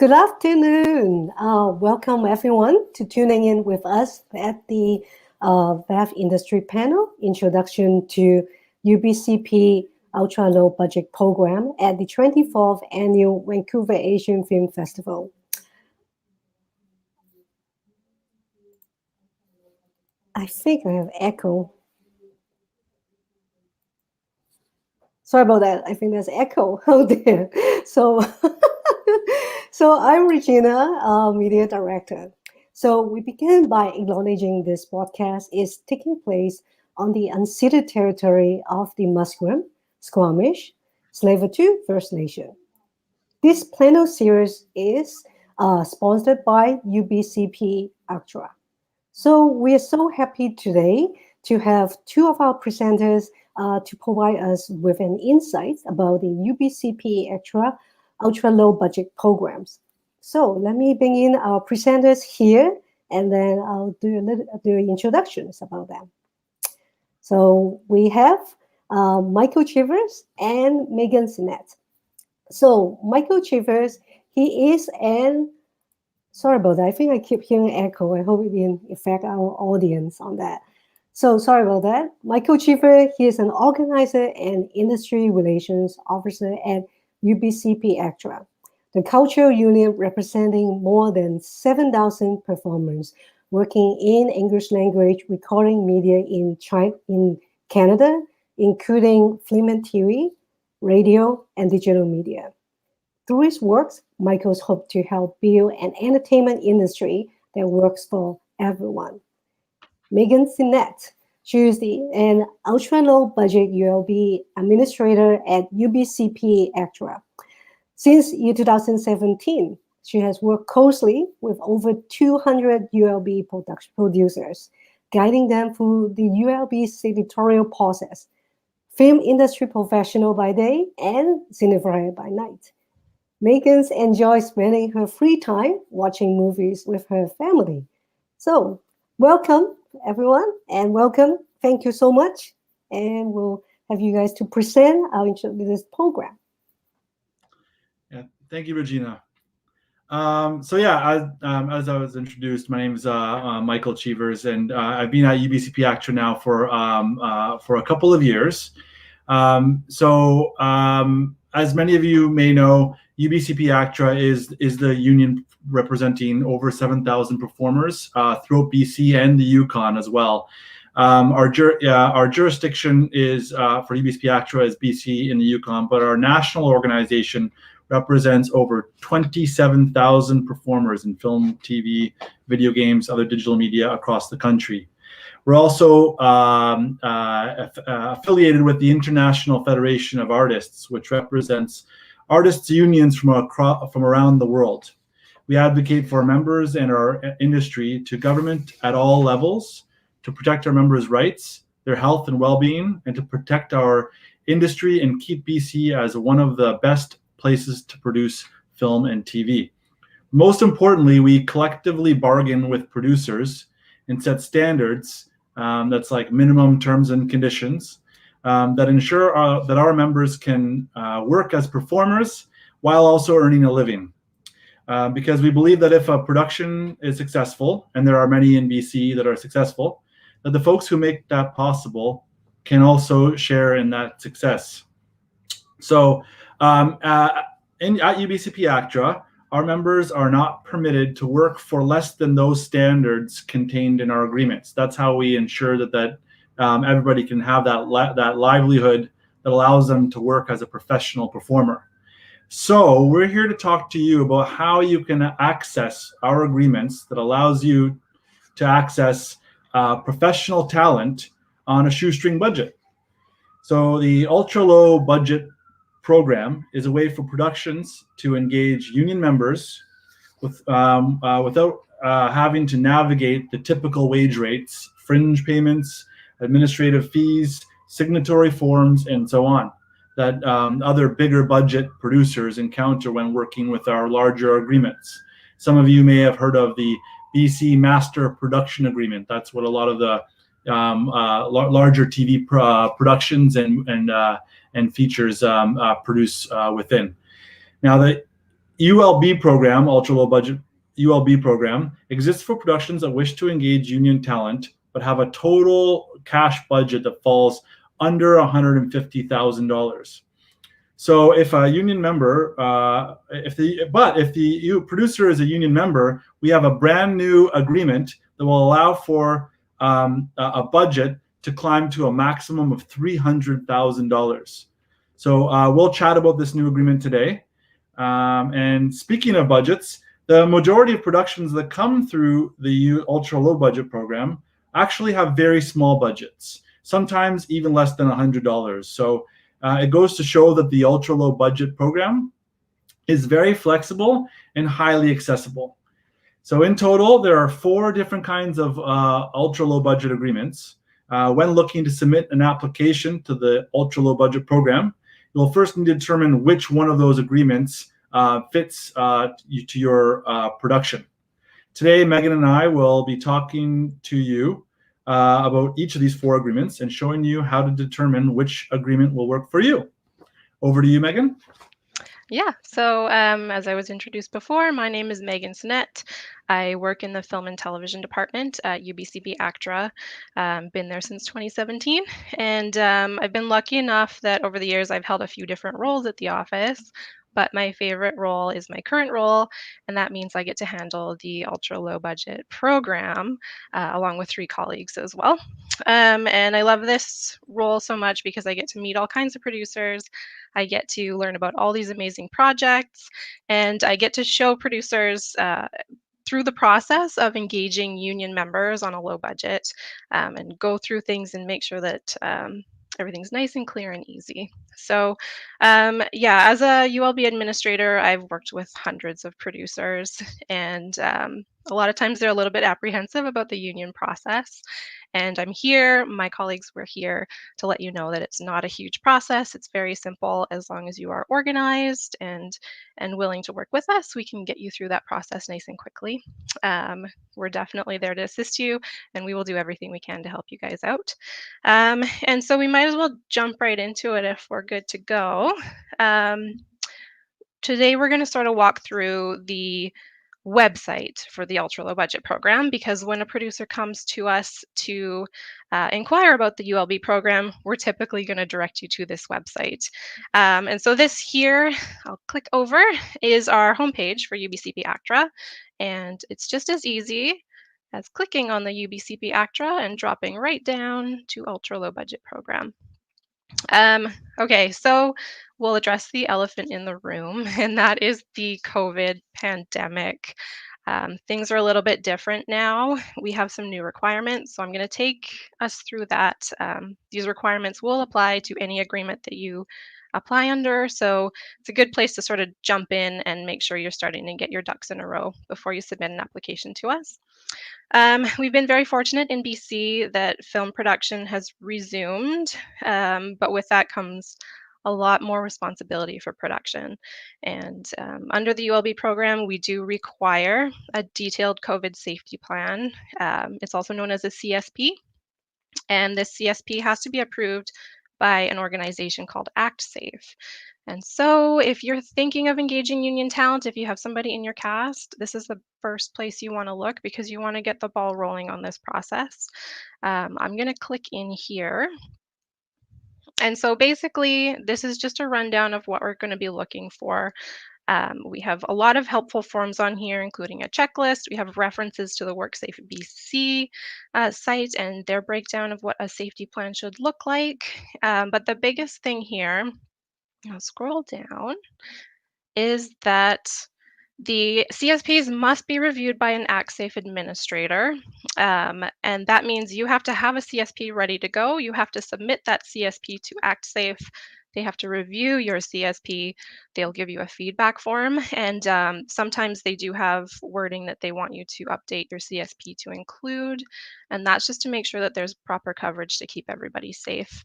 Good afternoon. Welcome everyone to tuning in with us at the VAFF Industry Panel, Introduction to UBCP Ultra Low Budget Program at the 24th Annual Vancouver Asian Film Festival. I think I have echo. Sorry about that. I think there's echo out there. So I'm Regina, Media Director. So we begin by acknowledging this broadcast is taking place on the unceded territory of the Musqueam, Squamish, Tsleil-Waututh First Nation. This panel series is sponsored by UBCP ACTRA. So we are so happy today to have two of our presenters to provide us with an insight about the UBCP ACTRA ultra low budget programs. So let me bring in our presenters here, and then I'll do introductions about them. So we have Michael Cheevers and Meagan Synnett. So Michael Cheevers, he is sorry about that. I think I keep hearing echo. I hope it didn't affect our audience on that. So sorry about that. Michael Cheevers, he is an organizer and industry relations officer at UBCP ACTRA, the cultural union representing more than 7,000 performers working in English language recording media in Canada, including film and TV, radio, and digital media. Through his works, Michael's hoped to help build an entertainment industry that works for everyone. Meagan Synnett, she is an ultra-low budget ULB administrator at UBCP ACTRA. Since year 2017, she has worked closely with over 200 ULB producers, guiding them through the ULB's editorial process, film industry professional by day and cinephile by night. Meagan enjoys spending her free time watching movies with her family. So, welcome everyone, and welcome. Thank you so much, and we'll have you guys to present this program. Yeah, thank you, Regina. As I was introduced, my name is Michael Cheevers, and I've been at UBCP ACTRA now for a couple of years. As many of you may know, UBCP ACTRA is the union representing over 7,000 performers throughout BC and the Yukon as well. Our jurisdiction is for UBCP ACTRA is BC and the Yukon, but our national organization represents over 27,000 performers in film, TV, video games, other digital media across the country. We're also affiliated with the International Federation of Artists, which represents artists' unions from around the world. We advocate for our members and our industry to government at all levels to protect our members' rights, their health and well-being, and to protect our industry and keep BC as one of the best places to produce film and TV. Most importantly, we collectively bargain with producers and set standards that's like minimum terms and conditions that ensure that our members can work as performers while also earning a living. Because we believe that if a production is successful, and there are many in BC that are successful, that the folks who make that possible can also share in that success. So at UBCP ACTRA, our members are not permitted to work for less than those standards contained in our agreements. That's how we ensure that everybody can have that livelihood that allows them to work as a professional performer. So we're here to talk to you about how you can access our agreements that allows you to access professional talent on a shoestring budget. So the ultra low budget program is a way for productions to engage union members without having to navigate the typical wage rates, fringe payments, administrative fees, signatory forms, and so on that other bigger budget producers encounter when working with our larger agreements. Some of you may have heard of the BC Master Production Agreement. That's what a lot of the larger TV productions and features produce within. Now, the ULB program, ultra low budget ULB program, exists for productions that wish to engage union talent but have a total cash budget that falls under $150,000. So if a union member, if the producer is a union member, we have a brand new agreement that will allow for a budget to climb to a maximum of $300,000. So we'll chat about this new agreement today. And speaking of budgets, the majority of productions that come through the ultra low budget program actually have very small budgets, sometimes even less than $100. So it goes to show that the ultra low budget program is very flexible and highly accessible. So in total, there are 4 different kinds of ultra low budget agreements. When looking to submit an application to the ultra low budget program, you'll first need to determine which one of those agreements fits to your production. Today, Meagan and I will be talking to you about each of these 4 agreements and showing you how to determine which agreement will work for you. Over to you, Meagan. Yeah, so as I was introduced before, my name is Meagan Synnett. I work in the Film and Television Department at UBCP ACTRA. Been there since 2017, and I've been lucky enough that over the years I've held a few different roles at the office. But my favorite role is my current role, and that means I get to handle the ultra low budget program along with 3 colleagues as well. And I love this role so much because I get to meet all kinds of producers. I get to learn about all these amazing projects, and I get to show producers through the process of engaging union members on a low budget and go through things and make sure that everything's nice and clear and easy. So yeah, as a ULB administrator, I've worked with hundreds of producers, and a lot of times they're a little bit apprehensive about the union process. And I'm here, my colleagues were here to let you know that it's not a huge process. It's very simple. As long as you are organized and willing to work with us, we can get you through that process nice and quickly. We're definitely there to assist you, and we will do everything we can to help you guys out. And so we might as well jump right into it if we're good to go. Today we're going to sort of walk through the website for the ultra low budget program, because when a producer comes to us to inquire about the ULB program, we're typically going to direct you to this website. And so this here, I'll click over, is our homepage for UBCP ACTRA, and it's just as easy as clicking on the UBCP ACTRA and dropping right down to ultra low budget program. Okay, so we'll address the elephant in the room, and that is the COVID pandemic. Things are a little bit different now. We have some new requirements, so I'm going to take us through that. These requirements will apply to any agreement that you apply under, so it's a good place to sort of jump in and make sure you're starting to get your ducks in a row before you submit an application to us. We've been very fortunate in BC that film production has resumed, but with that comes a lot more responsibility for production. And under the ULB program, we do require a detailed COVID safety plan. It's also known as a CSP, and this CSP has to be approved by an organization called ActSafe. And so if you're thinking of engaging union talent, if you have somebody in your cast, this is the first place you want to look, because you want to get the ball rolling on this process. I'm going to click in here. And so basically, this is just a rundown of what we're going to be looking for. We have a lot of helpful forms on here, including a checklist. We have references to the WorkSafe BC site and their breakdown of what a safety plan should look like. But the biggest thing here, I'll scroll down, is that the CSPs must be reviewed by an ActSafe administrator. And that means you have to have a CSP ready to go. You have to submit that CSP to ActSafe. They have to review your CSP. They'll give you a feedback form. And sometimes they do have wording that they want you to update your CSP to include. And that's just to make sure that there's proper coverage to keep everybody safe.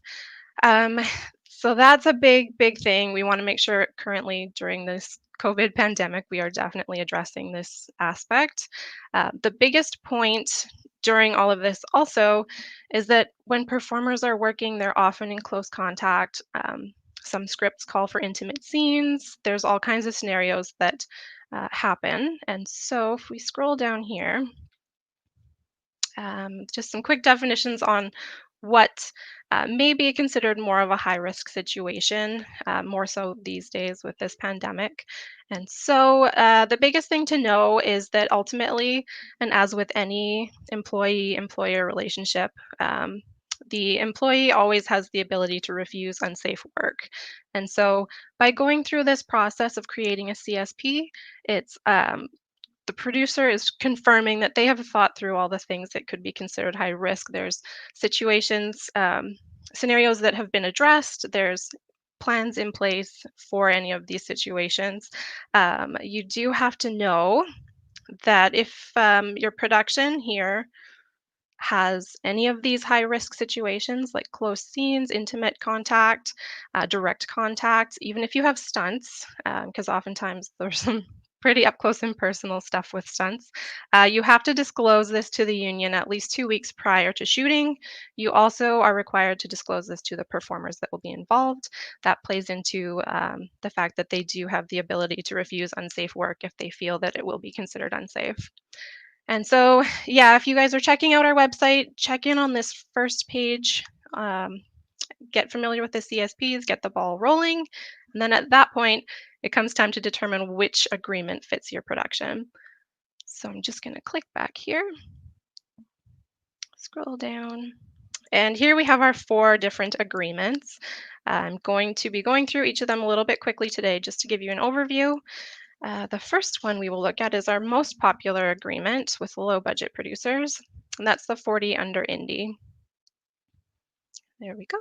So that's a big thing. We want to make sure currently during this COVID pandemic, we are definitely addressing this aspect. The biggest point during all of this also is that when performers are working, they're often in close contact. Some scripts call for intimate scenes. There's all kinds of scenarios that happen. And so if we scroll down here, just some quick definitions on what may be considered more of a high-risk situation, more so these days with this pandemic. And so the biggest thing to know is that ultimately, and as with any employee-employer relationship, the employee always has the ability to refuse unsafe work. And so by going through this process of creating a CSP, it's the producer is confirming that they have thought through all the things that could be considered high risk. There's situations, scenarios that have been addressed. There's plans in place for any of these situations. You do have to know that if your production here has any of these high risk situations like close scenes, intimate contact, direct contact, even if you have stunts, because oftentimes there's some pretty up close and personal stuff with stunts, you have to disclose this to the union at least 2 weeks prior to shooting. You also are required to disclose this to the performers that will be involved. That plays into the fact that they do have the ability to refuse unsafe work if they feel that it will be considered unsafe. And so, yeah, if you guys are checking out our website, check in on this first page, get familiar with the CSPs, get the ball rolling. And then at that point, it comes time to determine which agreement fits your production. So I'm just going to click back here, scroll down. And here we have our 4 different agreements. I'm going to be going through each of them a little bit quickly today just to give you an overview. The first one we will look at is our most popular agreement with low budget producers, and that's the 40 under Indy. There we go.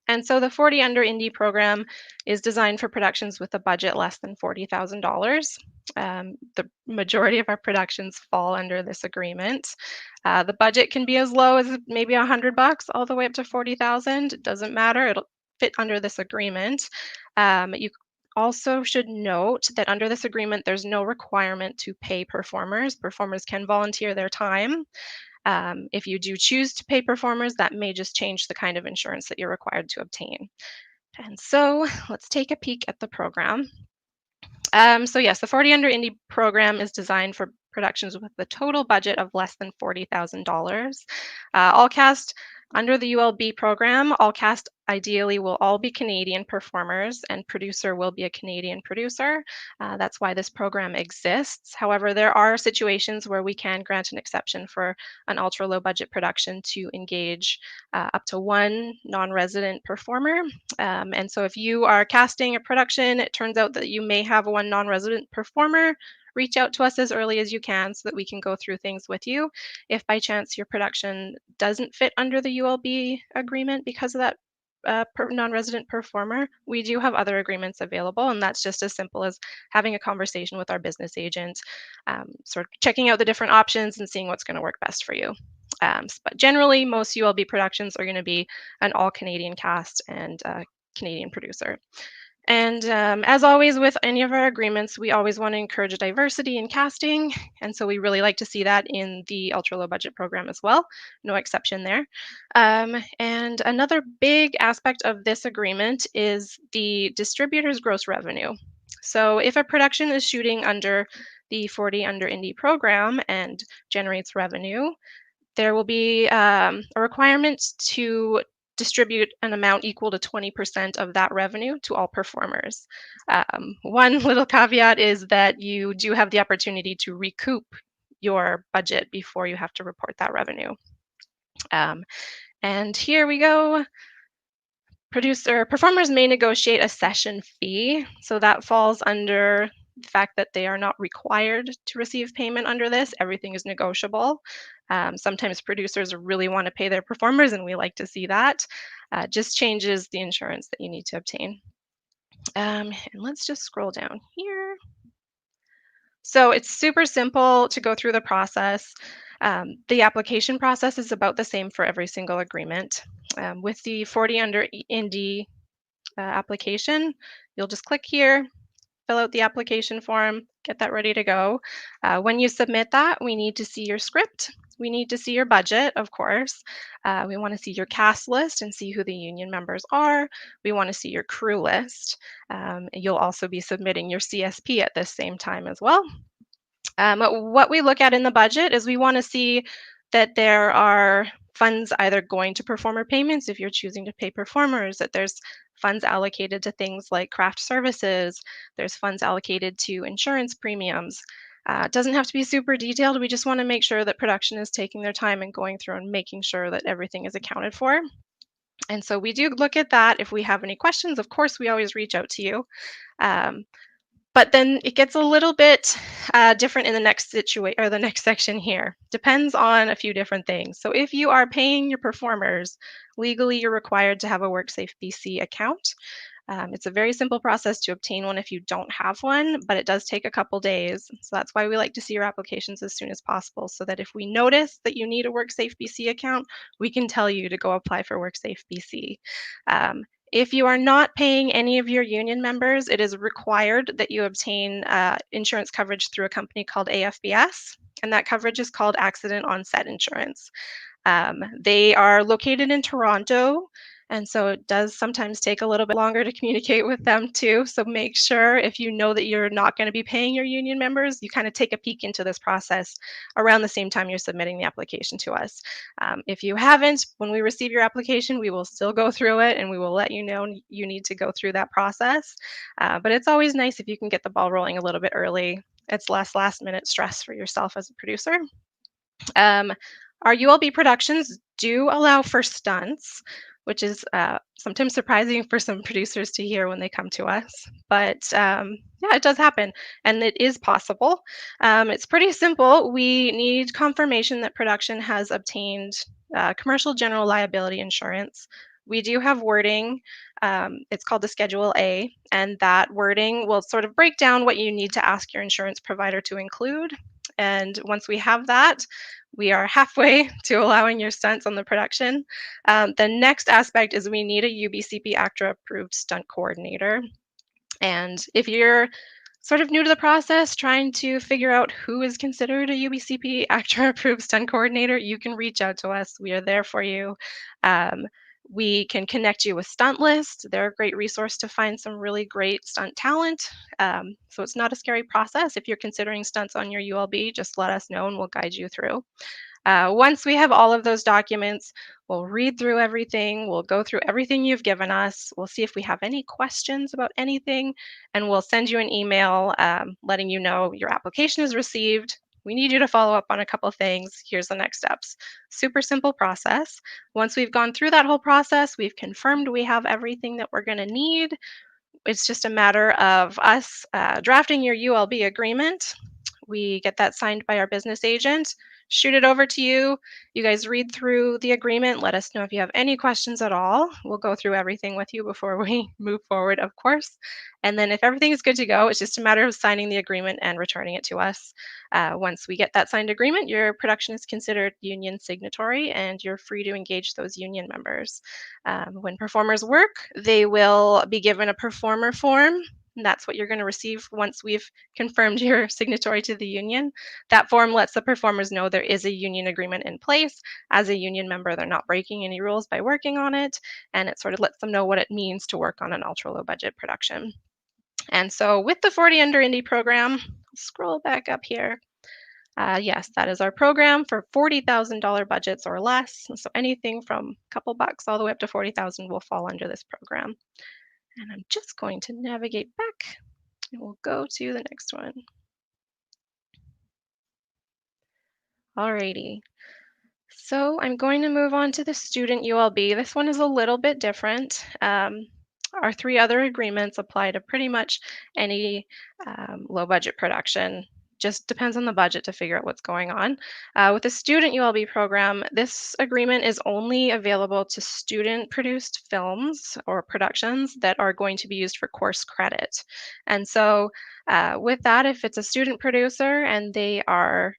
And so the 40 under Indy program is designed for productions with a budget less than $40,000. The majority of our productions fall under this agreement. The budget can be as low as maybe $100 all the way up to $40,000. It doesn't matter. It'll fit under this agreement. You also should note that under this agreement, there's no requirement to pay performers. Performers can volunteer their time. If you do choose to pay performers, that may just change the kind of insurance that you're required to obtain. And so let's take a peek at the program. So yes, the 40 under Indy program is designed for productions with a total budget of less than $40,000. All cast under the ULB program, all cast ideally will all be Canadian performers, and producer will be a Canadian producer. That's why this program exists. However, there are situations where we can grant an exception for an ultra low budget production to engage up to 1 non-resident performer. And so if you are casting a production, it turns out that you may have 1 non-resident performer, reach out to us as early as you can so that we can go through things with you. If by chance your production doesn't fit under the ULB agreement because of that non-resident performer, we do have other agreements available, and that's just as simple as having a conversation with our business agent, sort of checking out the different options and seeing what's going to work best for you. But generally, most ULB productions are going to be an all-Canadian cast and Canadian producer. And as always with any of our agreements, we always want to encourage diversity in casting. And so we really like to see that in the ultra low budget program as well. No exception there. And another big aspect of this agreement is the distributor's gross revenue. So if a production is shooting under the 40 under Indy program and generates revenue, there will be a requirement to distribute an amount equal to 20% of that revenue to all performers. One little caveat is that you do have the opportunity to recoup your budget before you have to report that revenue. And here we go. Performers may negotiate a session fee. So that falls under the fact that they are not required to receive payment under this. Everything is negotiable. Sometimes producers really want to pay their performers, and we like to see that. Just changes the insurance that you need to obtain. And let's just scroll down here. So it's super simple to go through the process. The application process is about the same for every single agreement. With the 40 under Indy application, you'll just click here, fill out the application form, get that ready to go. When you submit that, we need to see your script. We need to see your budget, of course. We want to see your cast list and see who the union members are. We want to see your crew list. You'll also be submitting your CSP at this same time as well. What we look at in the budget is we want to see that there are funds either going to performer payments if you're choosing to pay performers, that there's funds allocated to things like craft services, there's funds allocated to insurance premiums. It doesn't have to be super detailed. We just want to make sure that production is taking their time and going through and making sure that everything is accounted for. And so we do look at that. If we have any questions, of course, we always reach out to you. Um, but then it gets a little bit different in the next situation or the next section here. Depends on a few different things. So if you are paying your performers, legally you're required to have a WorkSafe BC account. It's a very simple process to obtain one if you don't have one, but it does take a couple days. So that's why we like to see your applications as soon as possible, so that if we notice that you need a WorkSafe BC account, we can tell you to go apply for WorkSafe BC. If you are not paying any of your union members, it is required that you obtain insurance coverage through a company called AFBS, and that coverage is called Accident Onset Insurance. They are located in Toronto, and so it does sometimes take a little bit longer to communicate with them too. So make sure if you know that you're not going to be paying your union members, you kind of take a peek into this process around the same time you're submitting the application to us. If you haven't, when we receive your application, we will still go through it and we will let you know you need to go through that process. But it's always nice if you can get the ball rolling a little bit early. It's less last minute stress for yourself as a producer. Our ULB productions do allow for stunts, which is sometimes surprising for some producers to hear when they come to us. But yeah, it does happen, and it is possible. It's pretty simple. We need confirmation that production has obtained commercial general liability insurance. We do have wording. It's called the Schedule A, and that wording will sort of break down what you need to ask your insurance provider to include. And once we have that, we are halfway to allowing your stunts on the production. The next aspect is we need a UBCP ACTRA approved stunt coordinator. And if you're sort of new to the process, trying to figure out who is considered a UBCP ACTRA approved stunt coordinator, you can reach out to us. We are there for you. We can connect you with Stunt List. They're a great resource to find some really great stunt talent. So it's not a scary process. If you're considering stunts on your ULB, just let us know and we'll guide you through. Once we have all of those documents, we'll read through everything, we'll go through everything you've given us, we'll see if we have any questions about anything, and we'll send you an email letting you know your application is received. We need you to follow up on a couple things. Here's the next steps. Super simple process. Once we've gone through that whole process, we've confirmed we have everything that we're going to need. It's just a matter of us drafting your ULB agreement. We get that signed by our business agent, shoot it over to you. You guys read through the agreement. Let us know if you have any questions at all. We'll go through everything with you before we move forward, of course. And then if everything is good to go, it's just a matter of signing the agreement and returning it to us. Once we get that signed agreement, your production is considered union signatory and you're free to engage those union members. When performers work, they will be given a performer form. And that's what you're going to receive once we've confirmed you're signatory to the union. That form lets the performers know there is a union agreement in place. As a union member, they're not breaking any rules by working on it, and it sort of lets them know what it means to work on an ultra low budget production. And so with the 40 Under Indie program, scroll back up here. Yes, that is our program for $40,000 budgets or less. So anything from a couple bucks all the way up to 40,000 will fall under this program. And I'm just going to navigate back and we'll go to the next one. Alrighty. So I'm going to move on to the student ULB. This one is a little bit different. Our three other agreements apply to pretty much any low budget production. Just depends on the budget to figure out what's going on. With the student ULB program, this agreement is only available to student produced films or productions that are going to be used for course credit. And so with that, if it's a student producer and they are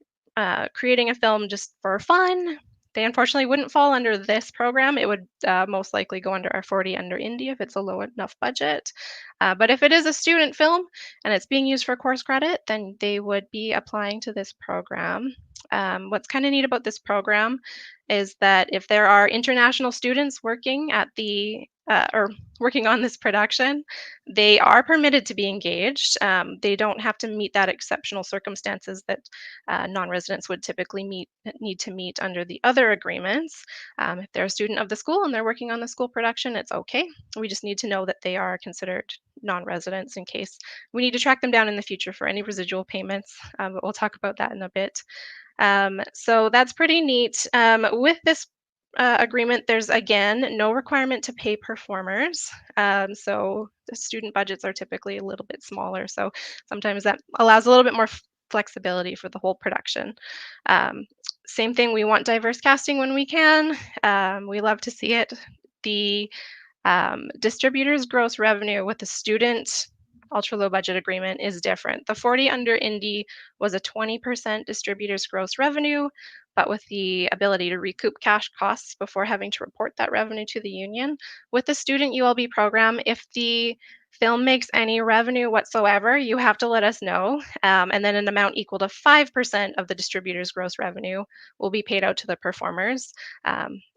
creating a film just for fun, they unfortunately wouldn't fall under this program. It would most likely go under our 40 Under Indie if it's a low enough budget. But if it is a student film and it's being used for course credit, then they would be applying to this program. What's kind of neat about this program is that if there are international students working at the or working on this production, they are permitted to be engaged. They don't have to meet that exceptional circumstances that non-residents would typically need to meet under the other agreements. If they're a student of the school and they're working on the school production, it's okay. We just need to know that they are considered non-residents in case we need to track them down in the future for any residual payments. But we'll talk about that in a bit. So that's pretty neat. With this agreement, there's again no requirement to pay performers. So the student budgets are typically a little bit smaller. So sometimes that allows a little bit more flexibility for the whole production. Um, Same thing, we want diverse casting when we can. We love to see it. The distributors' gross revenue with the student ultra low budget agreement is different. The 40 under Indy was a 20% distributors' gross revenue, but with the ability to recoup cash costs before having to report that revenue to the union. With the student ULB program, if the film makes any revenue whatsoever, you have to let us know. And then an amount equal to 5% of the distributor's gross revenue will be paid out to the performers.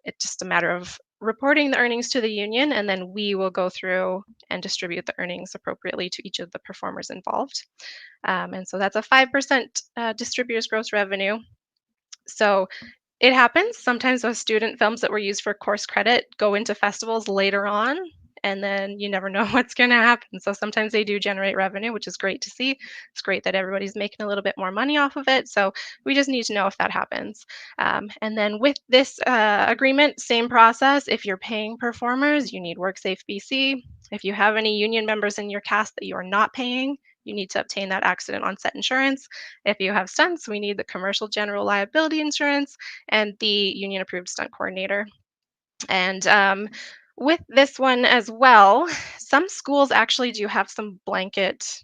It's just a matter of reporting the earnings to the union, and then we will go through and distribute the earnings appropriately to each of the performers involved. And so that's a 5% distributor's gross revenue. So it happens. Sometimes those student films that were used for course credit go into festivals later on, and then you never know what's going to happen. So sometimes they do generate revenue, which is great to see. It's great that everybody's making a little bit more money off of it. So we just need to know if that happens. And then with this agreement, same process. If you're paying performers, you need WorkSafe BC. If you have any union members in your cast that you are not paying, you need to obtain that accident onset insurance. If you have stunts, we need the commercial general liability insurance and the union approved stunt coordinator. And with this one as well, some schools actually do have some blanket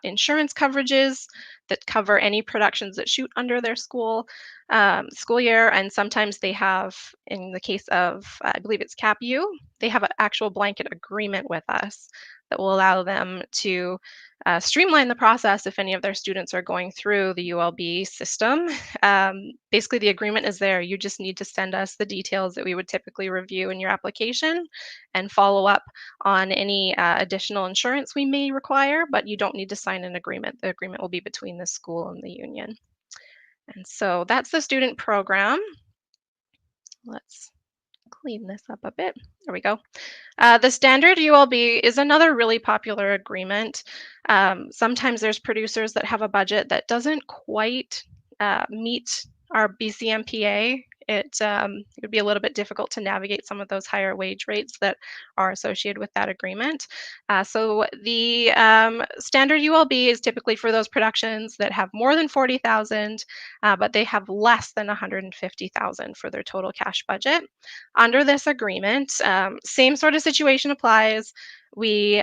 insurance coverages that cover any productions that shoot under their school year. And sometimes they have, in the case of, I believe it's CAPU, they have an actual blanket agreement with us that will allow them to streamline the process if any of their students are going through the ULB system. Basically, the agreement is there. You just need to send us the details that we would typically review in your application and follow up on any additional insurance we may require, but you don't need to sign an agreement. The agreement will be between the school and the union. And so that's the student program. Let's clean this up a bit. There we go. The standard ULB is another really popular agreement. Sometimes there's producers that have a budget that doesn't quite meet our BCMPA. It would be a little bit difficult to navigate some of those higher wage rates that are associated with that agreement. So the standard ULB is typically for those productions that have more than 40,000, but they have less than 150,000 for their total cash budget. Under this agreement, same sort of situation applies. We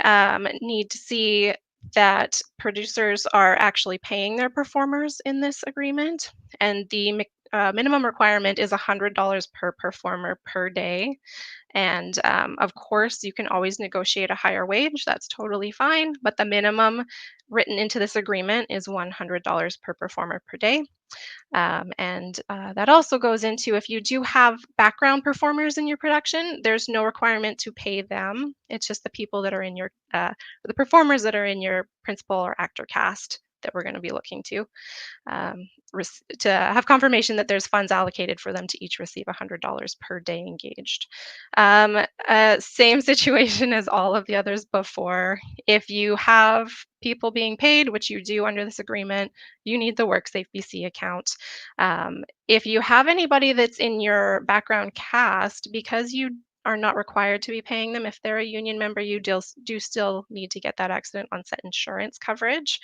need to see that producers are actually paying their performers in this agreement, and the minimum requirement is $100 per performer per day. And of course, you can always negotiate a higher wage. That's totally fine. But the minimum written into this agreement is $100 per performer per day. And that also goes into if you do have background performers in your production, there's no requirement to pay them. It's just the people that are in your, the performers that are in your principal or actor cast that we're going to be looking to have confirmation that there's funds allocated for them to each receive $100 per day engaged. Same situation as all of the others before. If you have people being paid, which you do under this agreement, you need the WorkSafe BC account. If you have anybody that's in your background cast, because you are not required to be paying them, if they're a union member, you do still need to get that accident onset insurance coverage.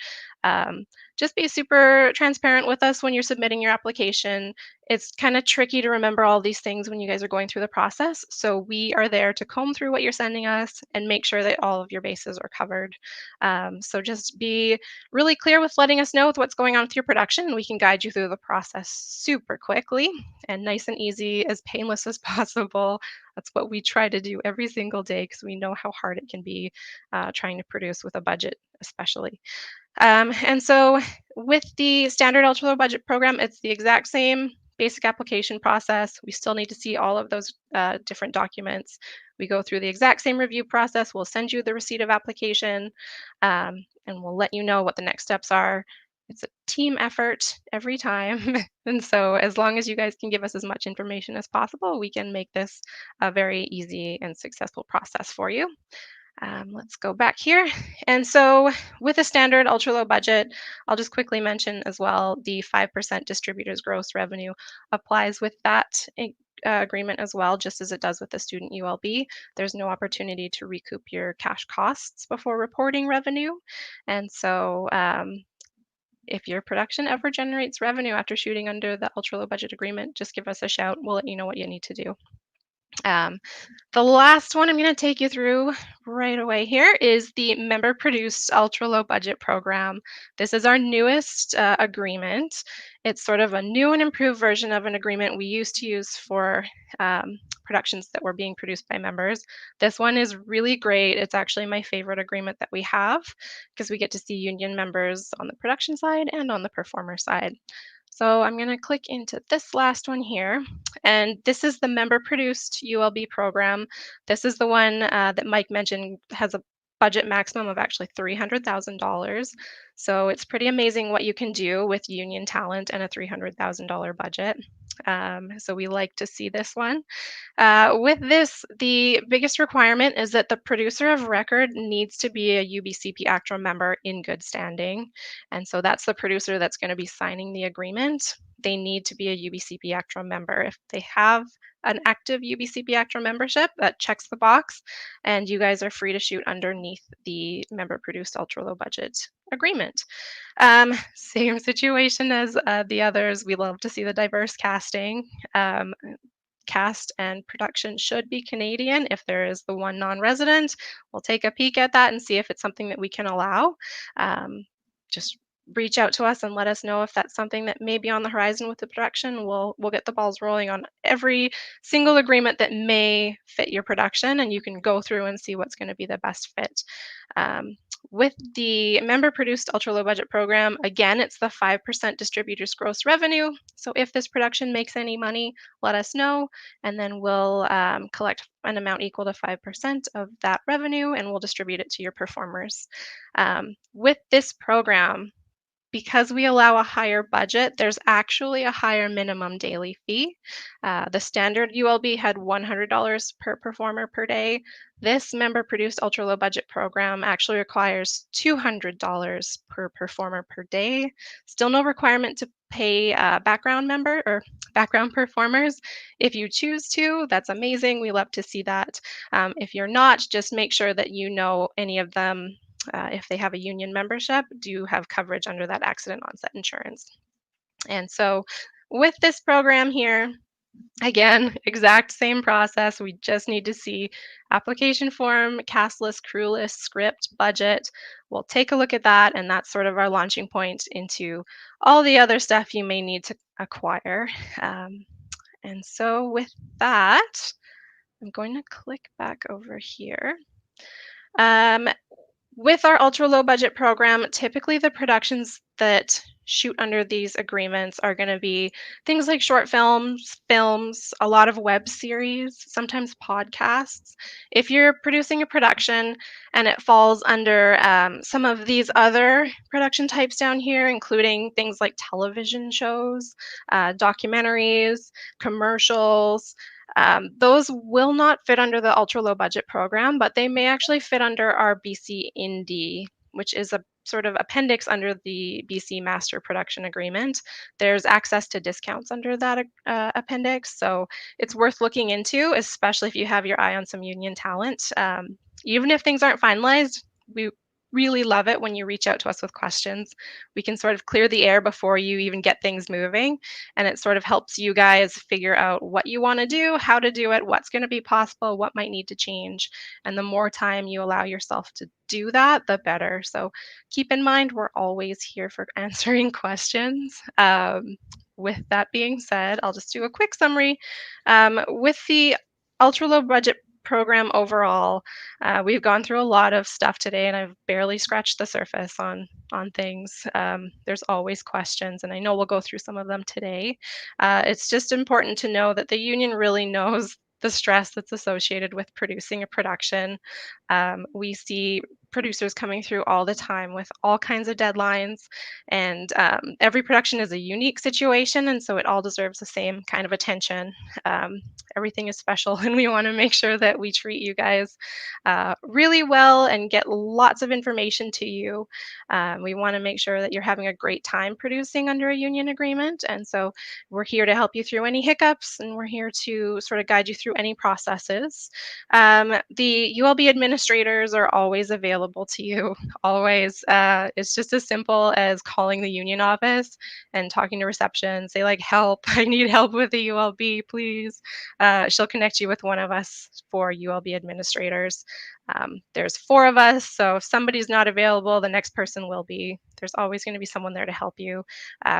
Just be super transparent with us when you're submitting your application. It's kind of tricky to remember all these things when you guys are going through the process. So we are there to comb through what you're sending us and make sure that all of your bases are covered. So just be really clear with letting us know with what's going on with your production, and we can guide you through the process super quickly and nice and easy, as painless as possible. That's what we try to do every single day because we know how hard it can be trying to produce with a budget, especially. And so with the standard ultra low budget program, it's the exact same basic application process. We still need to see all of those different documents. We go through the exact same review process. We'll send you the receipt of application, and we'll let you know what the next steps are. It's a team effort every time. And so as long as you guys can give us as much information as possible, we can make this a very easy and successful process for you. Let's go back here. And so with a standard ultra low budget, I'll just quickly mention as well, the 5% distributors gross revenue applies with that agreement as well, just as it does with the student ULB. There's no opportunity to recoup your cash costs before reporting revenue. And so if your production ever generates revenue after shooting under the ultra low budget agreement, just give us a shout. We'll let you know what you need to do. The last one I'm going to take you through right away here is the member produced ultra low budget program. This is our newest agreement. It's sort of a new and improved version of an agreement we used to use for productions that were being produced by members. This one is really great. It's actually my favorite agreement that we have because we get to see union members on the production side and on the performer side. So I'm going to click into this last one here. And this is the member produced ULB program. This is the one that Mike mentioned has a budget maximum of actually $300,000. So it's pretty amazing what you can do with union talent and a $300,000 budget. So we like to see this one. With this, the biggest requirement is that the producer of record needs to be a UBCP ACTRA member in good standing. And so that's the producer that's going to be signing the agreement. They need to be a UBCP ACTRA member. If they have an active UBCP ACTRA membership, that checks the box, and you guys are free to shoot underneath the member produced ultra low budget agreement. Same situation as the others. We love to see the diverse casting. Cast and production should be Canadian. If there is the one non-resident, we'll take a peek at that and see if it's something that we can allow. Just reach out to us and let us know if that's something that may be on the horizon with the production. We'll get the balls rolling on every single agreement that may fit your production, and you can go through and see what's going to be the best fit. With the member produced ultra low budget program, again, it's the 5% distributors gross revenue. So if this production makes any money, let us know, and then we'll collect an amount equal to 5% of that revenue, and we'll distribute it to your performers. With this program, because we allow a higher budget, there's actually a higher minimum daily fee. The standard ULB had $100 per performer per day. This member produced ultra low budget program actually requires $200 per performer per day. Still no requirement to pay background member or background performers. If you choose to, that's amazing. We love to see that. If you're not, just make sure that you know any of them, if they have a union membership, do have coverage under that accident onset insurance. And so with this program here, again, exact same process. We just need to see application form, cast list, crew list, script, budget. We'll take a look at that, and that's sort of our launching point into all the other stuff you may need to acquire. And so with that, I'm going to click back over here. With our ultra low budget program, typically the productions that shoot under these agreements are going to be things like short films, a lot of web series, sometimes podcasts. If you're producing a production and it falls under some of these other production types down here, including things like television shows, documentaries, commercials, those will not fit under the ultra low budget program, but they may actually fit under our BC Indie, which is a sort of appendix under the BC Master Production Agreement. There's access to discounts under that appendix, so it's worth looking into, especially if you have your eye on some union talent. Even if things aren't finalized, we really love it when you reach out to us with questions. We can sort of clear the air before you even get things moving, and it sort of helps you guys figure out what you want to do, how to do it, what's going to be possible, what might need to change. And the more time you allow yourself to do that, the better. So keep in mind, we're always here for answering questions. With that being said, I'll just do a quick summary. With the ultra low budget program overall. We've gone through a lot of stuff today, and I've barely scratched the surface on things. There's always questions, and I know we'll go through some of them today. It's just important to know that the union really knows the stress that's associated with producing a production. We see producers coming through all the time with all kinds of deadlines, and every production is a unique situation, and so it all deserves the same kind of attention. Everything is special, and we want to make sure that we treat you guys really well and get lots of information to you. We want to make sure that you're having a great time producing under a union agreement, and so we're here to help you through any hiccups, and we're here to sort of guide you through any processes. The ULB administrators are always available to you, always. It's just as simple as calling the union office and talking to reception, say like, help, I need help with the ULB, please. She'll connect you with one of us for ULB administrators. There's 4 of us, so if somebody's not available, the next person will be. There's always going to be someone there to help you.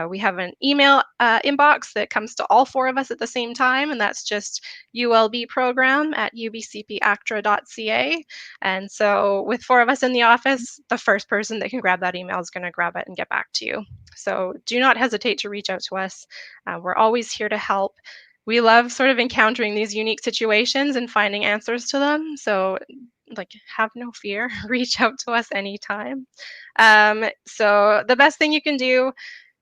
We have an email inbox that comes to all 4 of us at the same time, and that's just ulbprogram@ubcpactra.ca. And so with 4 of us in the office, the first person that can grab that email is going to grab it and get back to you. So do not hesitate to reach out to us. We're always here to help. We love sort of encountering these unique situations and finding answers to them. So like, have no fear, reach out to us anytime. So the best thing you can do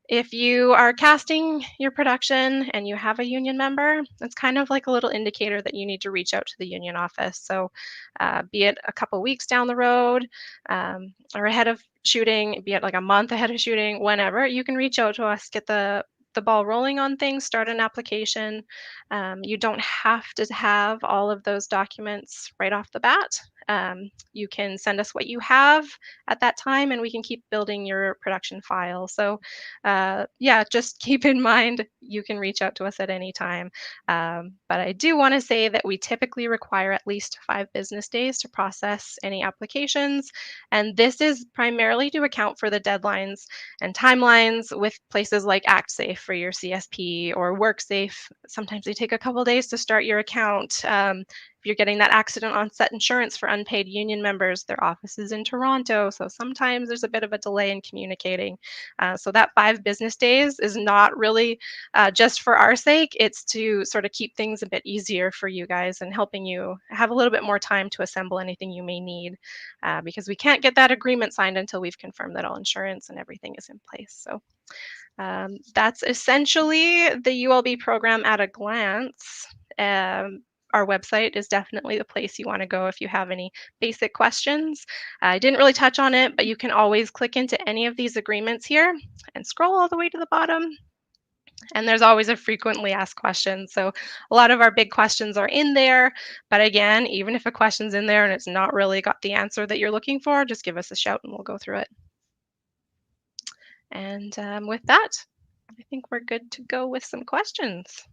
if you are casting your production and you have a union member, it's kind of like a little indicator that you need to reach out to the union office. So be it a couple weeks down the road or ahead of shooting, be it like a month ahead of shooting, whenever, you can reach out to us, get the ball rolling on things, start an application. You don't have to have all of those documents right off the bat. You can send us what you have at that time, and we can keep building your production file. So yeah, just keep in mind you can reach out to us at any time. But I do want to say that we typically require at least 5 business days to process any applications. And this is primarily to account for the deadlines and timelines with places like ActSafe for your CSP or WorkSafe. Sometimes they take a couple days to start your account. If you're getting that accident onset insurance for unpaid union members, their office is in Toronto. So sometimes there's a bit of a delay in communicating. So that 5 business days is not really just for our sake. It's to sort of keep things a bit easier for you guys and helping you have a little bit more time to assemble anything you may need, because we can't get that agreement signed until we've confirmed that all insurance and everything is in place. So that's essentially the ULB program at a glance. Our website is definitely the place you want to go if you have any basic questions. I didn't really touch on it, but you can always click into any of these agreements here and scroll all the way to the bottom. And there's always a frequently asked questions. So a lot of our big questions are in there. But again, even if a question's in there and it's not really got the answer that you're looking for, just give us a shout and we'll go through it. And with that, I think we're good to go with some questions.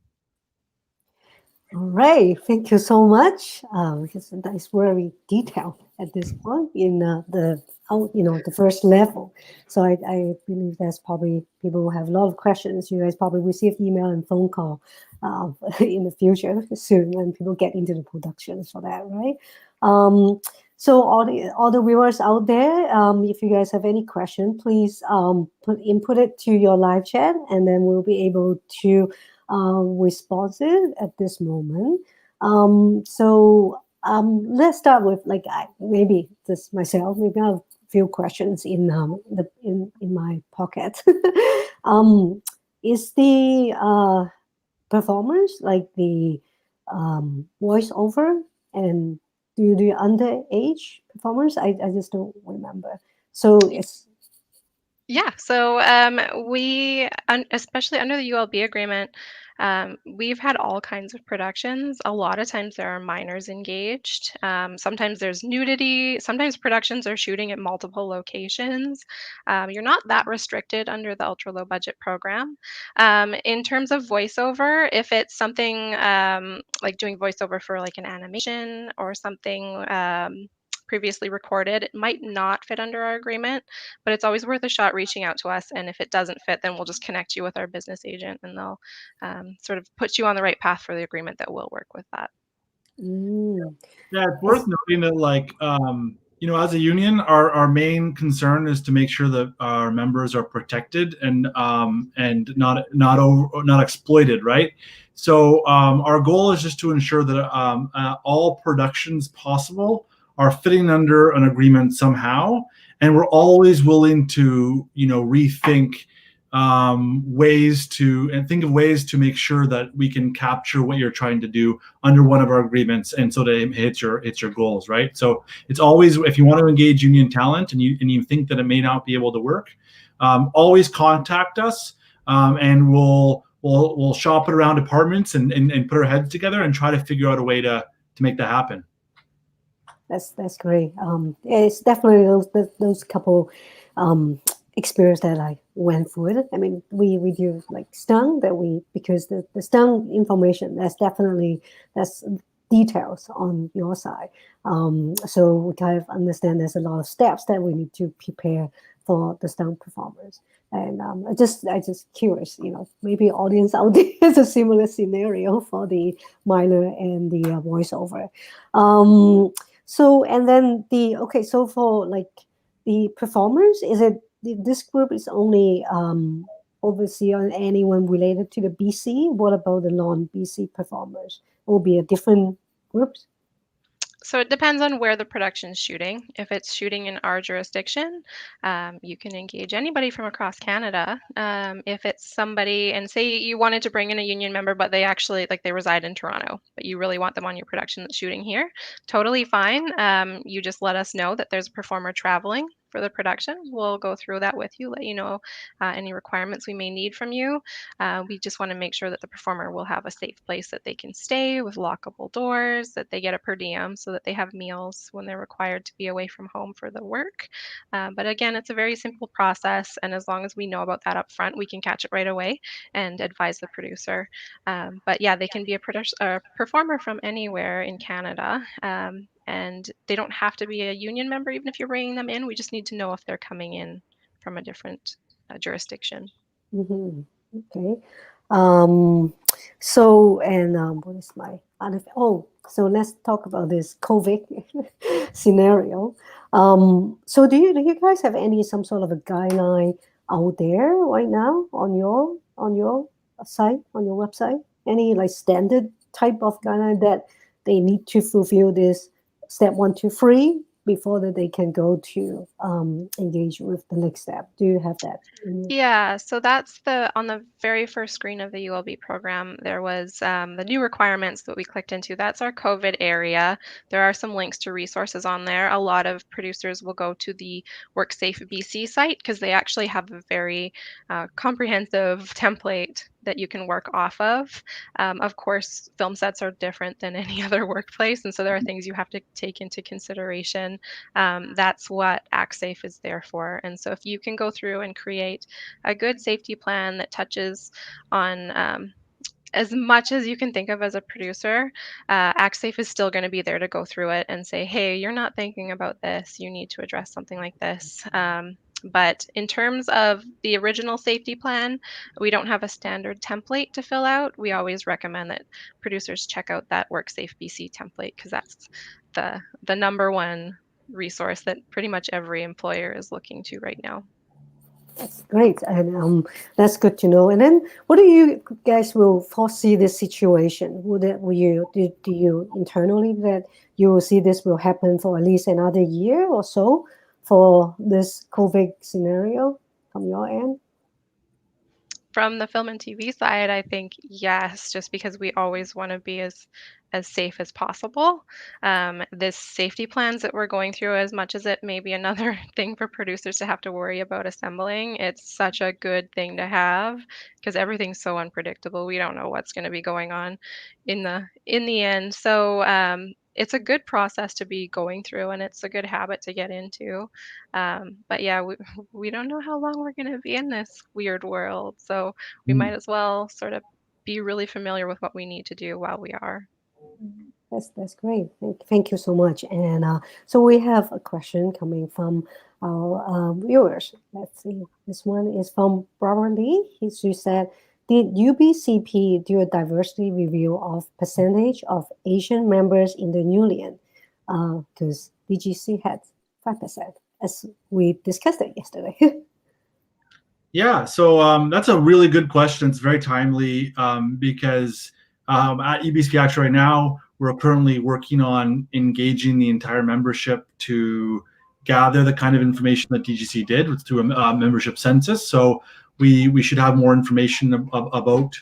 All right, thank you so much. Because that is very detailed at this point in the first level. So I believe that's probably people will have a lot of questions. You guys probably receive email and phone call in the future soon when people get into the production for that, right? So all the viewers out there, if you guys have any question, please input it to your live chat, and then we'll be able to responsive at this moment. So let's start with maybe this myself. Maybe I have a few questions in my pocket. Is the performance like the voiceover, and do you do underage performance? I just don't remember. So it's Yeah, so we, especially under the ULB agreement, we've had all kinds of productions. A lot of times there are minors engaged. Sometimes there's nudity. Sometimes productions are shooting at multiple locations. You're not that restricted under the ultra low budget program. In terms of voiceover, if it's something like doing voiceover for like an animation or something previously recorded, it might not fit under our agreement, but it's always worth a shot reaching out to us. And if it doesn't fit, then we'll just connect you with our business agent, and they'll sort of put you on the right path for the agreement that will work with that. Mm. Yeah, it's worth noting that, like, as a union, our main concern is to make sure that our members are protected and not exploited, right? So our goal is just to ensure that all productions possible are fitting under an agreement somehow, and we're always willing to rethink ways to and think of ways to make sure that we can capture what you're trying to do under one of our agreements, and so that it hits your goals, right? So it's always, if you want to engage union talent and you think that it may not be able to work, always contact us, and we'll shop it around departments and put our heads together and try to figure out a way to make that happen. That's great. It's definitely those couple experience that I went through it. I mean, we do like stung that because the stung information that's details on your side. So we kind of understand there's a lot of steps that we need to prepare for the stung performers. And I just curious, maybe audience out there is a similar scenario for the minor and the voiceover. So and then so for like the performers, is it this group is only oversee on anyone related to the BC? What about the non-BC performers? Will be a different groups? So it depends on where the production's shooting. If it's shooting in our jurisdiction, you can engage anybody from across Canada. If it's somebody, and say you wanted to bring in a union member, but they actually, like, they reside in Toronto, but you really want them on your production that's shooting here, totally fine. You just let us know that there's a performer traveling for the production. We'll go through that with you, let you know any requirements we may need from you. We just want to make sure that the performer will have a safe place that they can stay with lockable doors, that they get a per diem so that they have meals when they're required to be away from home for the work. But again, it's a very simple process, and as long as we know about that up front, we can catch it right away and advise the producer. But yeah, they can be a performer from anywhere in Canada. And they don't have to be a union member, even if you're bringing them in. We just need to know if they're coming in from a different jurisdiction. Mm-hmm. Okay. Um, so, and what is my other? Oh, so let's talk about this COVID scenario. So, do you guys have some sort of a guideline out there right now on your site, on your website? Any like standard type of guideline that they need to fulfill this step 1, 2, 3 before that they can go to engage with the next step? Do you have that? Yeah, so that's on the very first screen of the ULB program, there was the new requirements that we clicked into. That's our COVID area. There are some links to resources on there. A lot of producers will go to the WorkSafe BC site because they actually have a very comprehensive template that you can work off of. Of course, film sets are different than any other workplace, and so there are things you have to take into consideration. That's what ActSafe is there for. And so if you can go through and create a good safety plan that touches on as much as you can think of as a producer, ActSafe is still going to be there to go through it and say, hey, you're not thinking about this. You need to address something like this. But in terms of the original safety plan, we don't have a standard template to fill out. We always recommend that producers check out that WorkSafe BC template because that's the number one resource that pretty much every employer is looking to right now. That's great, and that's good to know. And then, what do you guys will foresee this situation? Do you internally that you will see this will happen for at least another year or so for this COVID scenario from your end? From the film and TV side, I think yes, just because we always want to be as safe as possible. This safety plans that we're going through, as much as it may be another thing for producers to have to worry about assembling, it's such a good thing to have because everything's so unpredictable. We don't know what's going to be going on in the end. So it's a good process to be going through, and it's a good habit to get into. But yeah, we don't know how long we're going to be in this weird world, so we might as well sort of be really familiar with what we need to do while we are. That's great. Thank you so much. And so we have a question coming from our viewers. Let's see. This one is from Barbara Lee. She said, did UBCP do a diversity review of percentage of Asian members in the union? Because DGC had 5%, as we discussed it yesterday. Yeah, so that's a really good question. It's very timely because at UBCP ACTRA right now, we're currently working on engaging the entire membership to gather the kind of information that DGC did through a membership census. So we should have more information about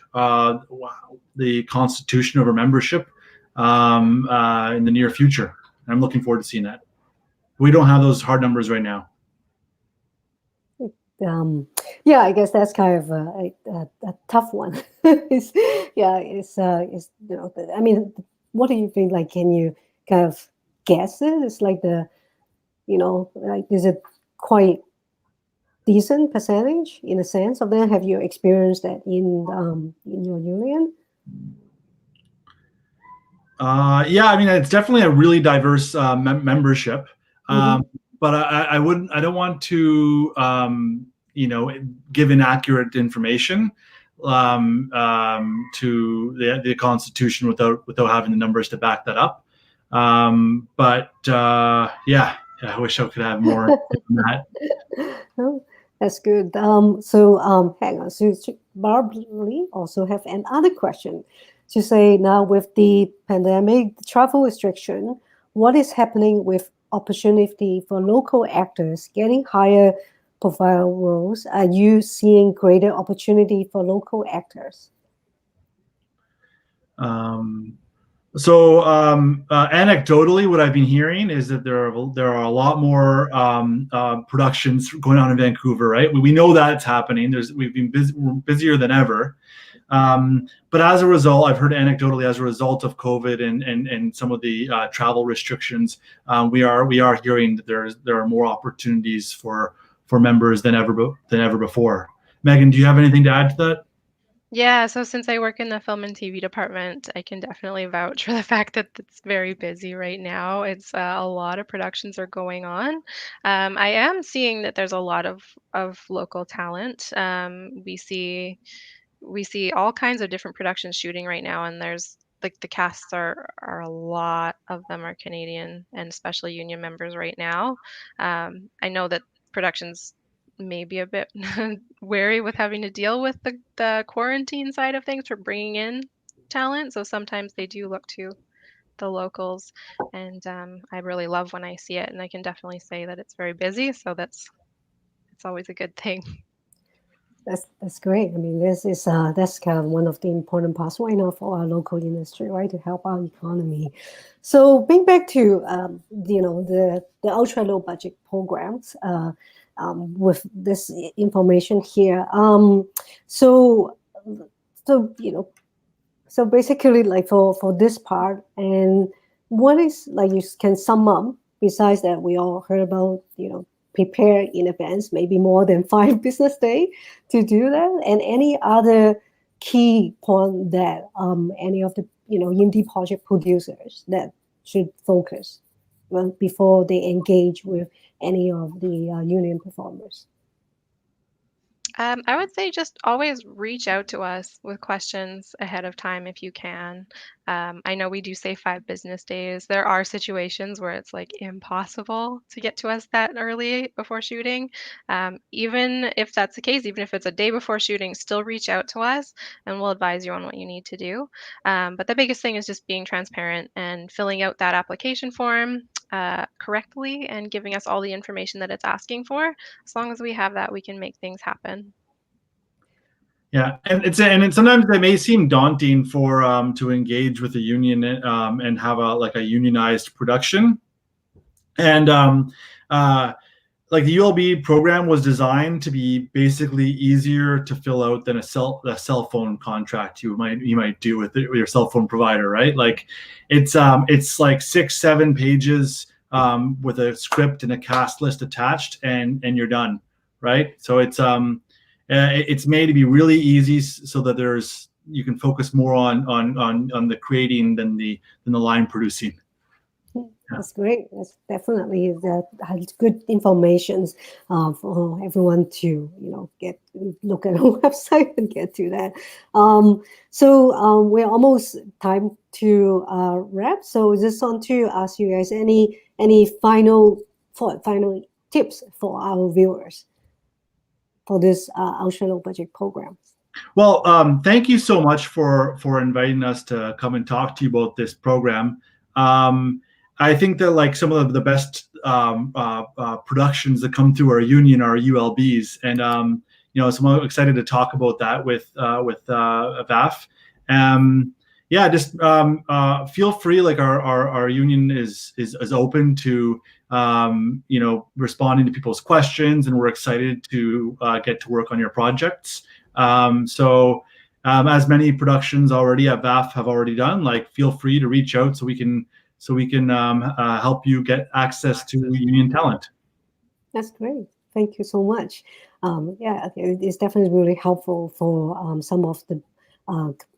the constitution of our membership in the near future. I'm looking forward to seeing that. We don't have those hard numbers right now. Yeah, I guess that's kind of a tough one. It's I mean, what do you think? Like, can you kind of guess it? It's like is it quite decent percentage in a sense of that? Have you experienced that in your union? Yeah, I mean, it's definitely a really diverse membership. But I don't want to, give inaccurate information to the Constitution without having the numbers to back that up. Yeah, I wish I could have more than that. Oh, that's good. Hang on. So Barb Lee also have another question to say, now with the pandemic travel restriction, what is happening with opportunity for local actors getting higher profile roles? Are you seeing greater opportunity for local actors? Anecdotally, what I've been hearing is that there are a lot more productions going on in Vancouver. Right, we know that it's happening. We've been busier than ever. But as a result, I've heard anecdotally, as a result of COVID and some of the travel restrictions, we are hearing that there are more opportunities for members than ever before. Meagan, do you have anything to add to that? Yeah, so since I work in the film and TV department, I can definitely vouch for the fact that it's very busy right now. It's a lot of productions are going on. I am seeing that there's a lot of local talent. We see all kinds of different productions shooting right now, and there's like the casts are a lot of them are Canadian and especially union members right now. I know that productions may be a bit wary with having to deal with the quarantine side of things for bringing in talent, so sometimes they do look to the locals, and I really love when I see it, and I can definitely say that it's very busy, so it's always a good thing. That's great. I mean, that's kind of one of the important parts right now for our local industry, right, to help our economy. So, being back to the ultra low budget programs with this information here. So basically, like for this part, and what is, like, you can sum up besides that we all heard about prepare in advance, maybe more than 5 business days to do that, and any other key point that any of the indie project producers that should focus before they engage with any of the union performers? I would say just always reach out to us with questions ahead of time if you can. I know we do say 5 business days. There are situations where it's like impossible to get to us that early before shooting. Even if that's the case, even if it's a day before shooting, still reach out to us and we'll advise you on what you need to do. But the biggest thing is just being transparent and filling out that application form correctly and giving us all the information that it's asking for. As long as we have that, we can make things happen. Yeah, and sometimes it may seem daunting for to engage with a union and have a unionized production, and like the ULB program was designed to be basically easier to fill out than a cell phone contract you might do with your cell phone provider, right? Like it's like 6-7 pages with a script and a cast list attached, and you're done, right? So it's made to be really easy so that you can focus more on the creating than the line producing. That's great. That's definitely good information for everyone to look at our website and get to that. We're almost time to wrap. So just want to ask you guys any final tips for our viewers for this ultra low budget program. Well, thank you so much for inviting us to come and talk to you about this program. I think that like some of the best productions that come through our union are ULBs, and so I'm excited to talk about that with VAFF. Yeah, just feel free. Like our union is open to responding to people's questions, and we're excited to get to work on your projects. As many productions already at VAFF have already done, like feel free to reach out so we can help you get access to union talent. That's great. Thank you so much. Yeah, it's definitely really helpful for some of the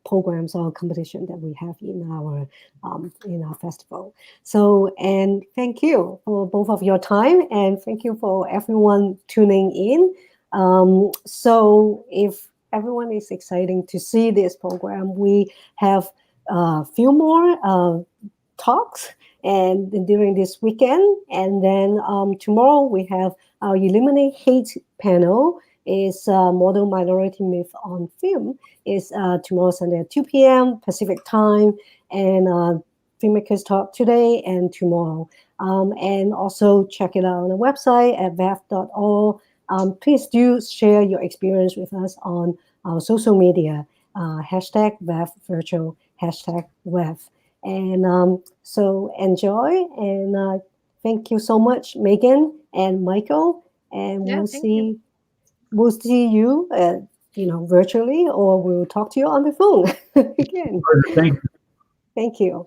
programs or competition that we have in our festival. So, and thank you for both of your time, and thank you for everyone tuning in. So if everyone is excited to see this program, we have a few more talks and during this weekend, and then tomorrow we have our Eliminate Hate panel. Is Model Minority Myth on Film. Is tomorrow Sunday at 2 p.m. Pacific time, and Filmmakers Talk today and tomorrow. And also check it out on the website at vaff.org. Please do share your experience with us on our social media, hashtag VAFF Virtual, hashtag VAFF. And so enjoy, and thank you so much, Meagan and Michael. And we'll see you, virtually, or we'll talk to you on the phone again. Thank you. Thank you.